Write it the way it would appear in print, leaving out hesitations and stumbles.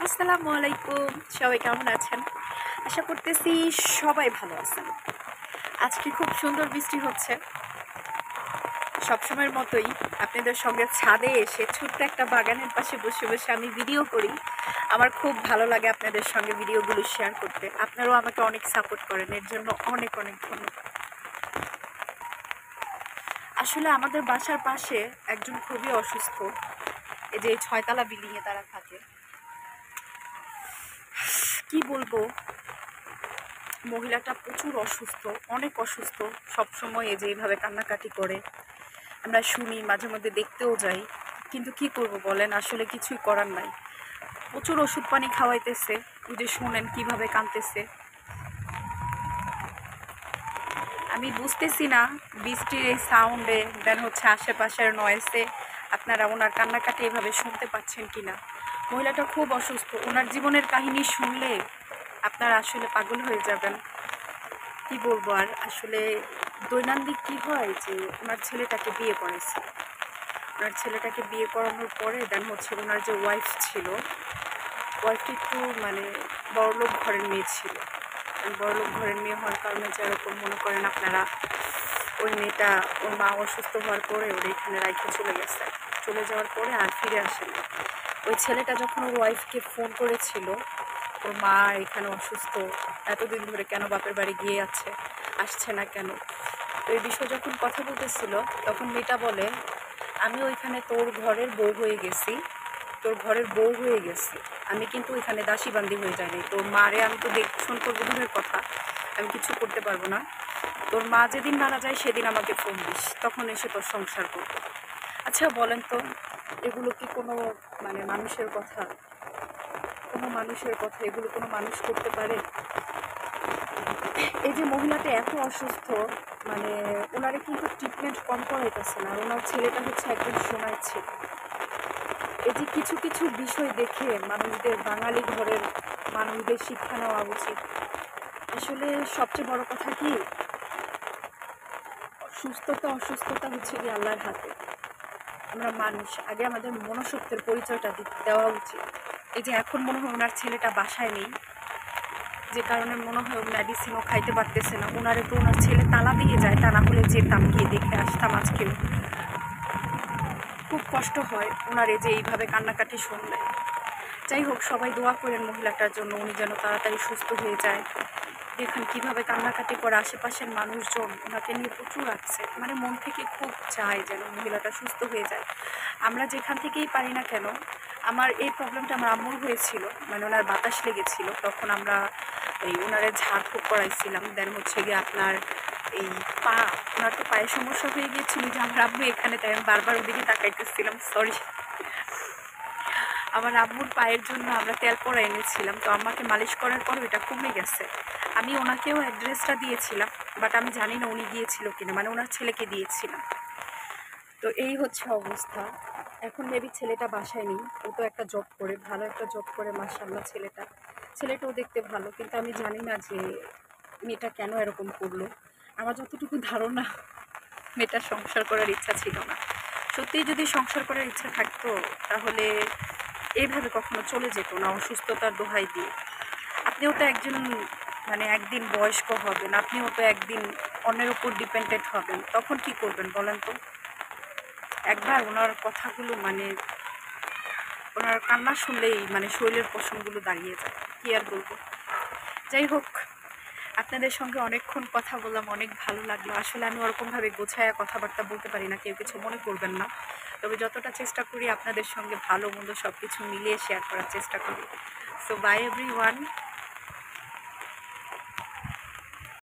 আসসালামু আলাইকুম, সবাই কেমন আছেন? আশা করতেছি সবাই ভালো আছেন। আজকে খুব সুন্দর বৃষ্টি হচ্ছে। সবসময়ের মতোই আপনাদের সঙ্গে ছাদে এসে ছোট্ট একটা বাগানের পাশে বসে বসে আমি ভিডিও করি। আমার খুব ভালো লাগে আপনাদের সঙ্গে ভিডিওগুলো শেয়ার করতে। আপনারাও আমাকে অনেক সাপোর্ট করেন, এর জন্য অনেক অনেক ধন্যবাদ। আসলে আমাদের বাসার পাশে একজন খুবই অসুস্থ। এই যে 6 তলা বিল্ডিংয়ে তারা থাকে। কি বলবো, মহিলাটা প্রচুর অসুস্থ, অনেক অসুস্থ। সবসময় এই যে এইভাবে কান্নাকাটি করে আমরা শুনি, মাঝে মধ্যে দেখতেও যাই। কিন্তু কি করব বলেন, আসলে কিছুই করার নাই। প্রচুর ওষুধ পানি খাওয়াইতেছে, ওই যে শুনেন কিভাবে কাঁদতেছে। আমি বুঝতেছি না বৃষ্টির এই সাউন্ডে দেন হচ্ছে আশেপাশের নয়েসে আপনারা ওনার কান্নাকাটি এভাবে শুনতে পাচ্ছেন কিনা। মহিলাটা খুব অসুস্থ, ওনার জীবনের কাহিনী শুনলে আপনারা আসলে পাগল হয়ে যাবেন। কি বলবো আর, আসলে দৈনন্দিন কি হয় যে ওনার ছেলেটাকে বিয়ে করেছে। ওনার ছেলেটাকে বিয়ে করানোর পরে দেন হচ্ছে ওনার যে ওয়াইফ ছিল, ওয়াইফটি একটু বড়লোক ঘরের মেয়ে ছিল। বড়লোক ঘরের মেয়ে হওয়ার কারণে যেরকম মনে করেন আপনারা, ওই মেয়েটা ওর মা অসুস্থ হওয়ার পরে ওর এখানে রাইখে চলে গেছে। চলে যাওয়ার পরে আর ফিরে আসেনি। ওই ছেলেটা যখন ওর ওয়াইফকে ফোন করেছিল, ওর মা এখানে অসুস্থ, এতদিন ধরে কেন বাপের বাড়ি গিয়ে আসছে না কেন, তো এই বিষয়ে যখন কথা বলতেছিল তখন মেয়েটা বলে, আমি ওইখানে তোর ঘরের বউ হয়ে গেছি, আমি কিন্তু ওইখানে দাসীবান্দি হয়ে যাইনি। তোর মারে আমি তো দেখশন করবো দূরের কথা, আমি কিছু করতে পারবো না। তোর মা যেদিন মারা যায় সেদিন আমাকে ফোন দিস, তখন এসে তোর সংসার করবো। আচ্ছা বলেন তো, এগুলো কি কোনো মানুষের কথা? এগুলো কোনো মানুষ করতে পারে? এই যে মহিলাটা এত অসুস্থ, ওনারে কিন্তু ট্রিটমেন্ট কম করাইতেছে না। ওনার ছেলেটা হচ্ছে একদম সোনার ছেলে। এই যে কিছু কিছু বিষয় দেখে বাঙালি ঘরের মানুষদের শিক্ষা নেওয়া উচিত। আসলে সবচেয়ে বড় কথা কি, অসুস্থতা হচ্ছে কি আল্লাহর হাতে। আমরা মানুষ, আগে আমাদের মনুষ্যত্বের পরিচয়টা দেওয়া উচিত। এই যে এখন মনে হয় ওনার ছেলেটা বাসায় নেই, যে কারণে মনে হয় মেডিসিনও খাইতে পারতেছে না। ওনারে তো ওনার ছেলে তালা দিয়ে যায়, তা না হলে যেতাম, গিয়ে দেখে আসতাম আজকেও। খুব কষ্ট হয় ওনার এই যে এইভাবে কান্নাকাটি শুনলে। যাই হোক, সবাই দোয়া করেন মহিলাটার জন্য, উনি যেন তাড়াতাড়ি সুস্থ হয়ে যায়। দেখুন কিভাবে কান্নাকাটি করে, আশেপাশের মানুষজন ওনাকে নিয়ে প্রচুর আসছে। মন থেকে খুব চায় যেন মহিলাটা সুস্থ হয়ে যায়। আমরা যেখান থেকেই পারি না কেন, আমার এই প্রবলেমটা আমার আম্মুর হয়েছিল। ওনার বাতাস লেগেছিল, তখন আমরা ওনারে ঝাড়ফুঁক করাইছিলাম। দেন হচ্ছে গিয়ে আপনার এই পা, ওনার তো পায়ের সমস্যা হয়ে গিয়েছিল, যে আমার আম্মু এখানে, তাই আমি বারবার ওদিকে তাকাইতেছিলাম, সরি। আমার আম্মুর পায়ের জন্য আমরা তেল পরা এনেছিলাম, তো আমাকে মালিশ করার পর ওইটা কমে গেছে। আমি ওনাকেও অ্যাড্রেসটা দিয়েছিলাম, বাট আমি জানি না উনি গিয়েছিল কিনা, ওনার ছেলেকে দিয়েছিলাম। তো এই হচ্ছে অবস্থা। এখন মেবি ছেলেটা বাসায় নেই, ও তো একটা জব করে, ভালো একটা জব করে, মাশাআল্লাহ। ছেলেটাও দেখতে ভালো, কিন্তু আমি জানি না যে মেয়েটা কেন এরকম করলো। আমার যতটুকু ধারণা, মেয়েটার সংসার করার ইচ্ছা ছিল না। সত্যিই যদি সংসার করার ইচ্ছা থাকতো তাহলে এইভাবে কখনো চলে যেত না, অসুস্থতার দোহাই দিয়ে। আপনিও তো একজন একদিন বয়স্ক হবেন, আপনিও তো একদিন অন্যের উপর ডিপেন্ডেন্ট হবেন, তখন কি করবেন বলেন তো? একবার ওনার কথাগুলো ওনার কান্না শুনলেই শরীরের পশমগুলো দাঁড়িয়ে যায়, কি আর বলবো। যাই হোক, আপনাদের সঙ্গে অনেকক্ষণ কথা বললাম, অনেক ভালো লাগলো। আসলে আমি ওরকমভাবে গোছায়া কথাবার্তা বলতে পারি না, কেউ কিছু মনে করবেন না। তবে যতটা চেষ্টা করি আপনাদের সঙ্গে ভালো মন্দ সব কিছু মিলিয়ে শেয়ার করার চেষ্টা করি। So by everyone.